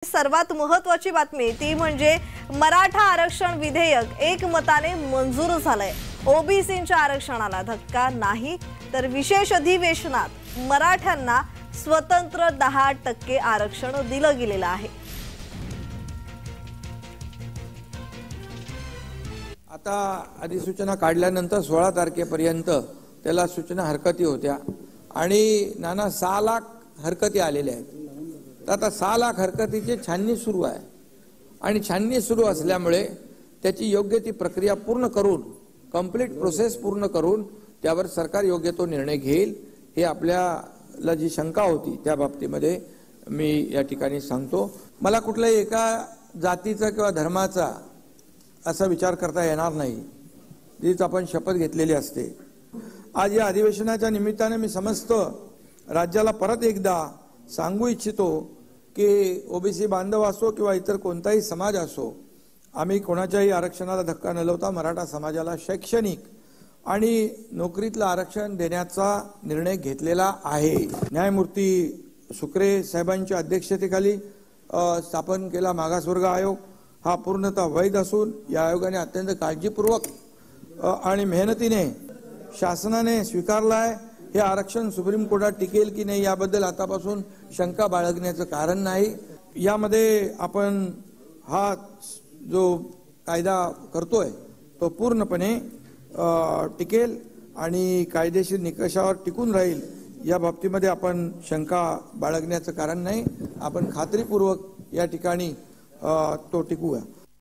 सर्वात महत्त्वाची बातमी ती म्हणजे मराठा आरक्षण विधेयक एकमताने मंजूर झालंय। ओबीसींच्या आरक्षणाला धक्का नाही तर विशेष अधिवेशनात मराठ्यांना स्वतंत्र 10% आरक्षण दिलं गेलेलं आहे। आता अधिसूचना काढल्यानंतर 16 तारखेपर्यंत त्याला सूचना हरकती होत्या आणि नाना 6 लाख हरकती आलेल्या आहेत। तर आता 6 लाख हरकतीची छाननी सुरू आहे आणि छाननी सुरू असल्यामुळे त्याची योग्य ती प्रक्रिया पूर्ण करून कंप्लीट प्रोसेस पूर्ण करून त्यावर सरकार योग्य तो निर्णय घेईल। हे आपल्याला जी शंका होती त्या बाबतीमध्ये मी या ठिकाणी सांगतो। मला कुठल्याही एका जातीचा किंवा धर्माचा असा विचार करता येणार नाही जीच आपण शपथ घेतलेली असते। आज या अधिवेशनाच्या निमित्ताने मी समस्त राज्याला परत एकदा सांगू इच्छितो की ओबीसी बांधव असो किंवा इतर कोणताही समाज असो, आम्ही कोणाच्याही आरक्षणाला धक्का न लावता मराठा समाजाला शैक्षणिक आणि नोकरीतलं आरक्षण देण्याचा निर्णय घेतलेला आहे। न्यायमूर्ती सुक्रे साहेबांच्या अध्यक्षतेखाली स्थापन केला मागासवर्ग आयोग हा पूर्णतः वैध असून या आयोगाने अत्यंत काळजीपूर्वक आणि मेहनतीने शासनाने स्वीकारला आहे। हे आरक्षण सुप्रीम कोर्टात टिकेल की नाही याबद्दल आतापासून शंका बाळगण्याचं कारण नाही। यामध्ये आपण हा जो कायदा करतोय तो पूर्णपणे टिकेल आणि कायदेशीर निकषावर टिकून राहील या बाबतीमध्ये आपण शंका बाळगण्याचं कारण नाही। आपण खात्रीपूर्वक या ठिकाणी तो टिकूया।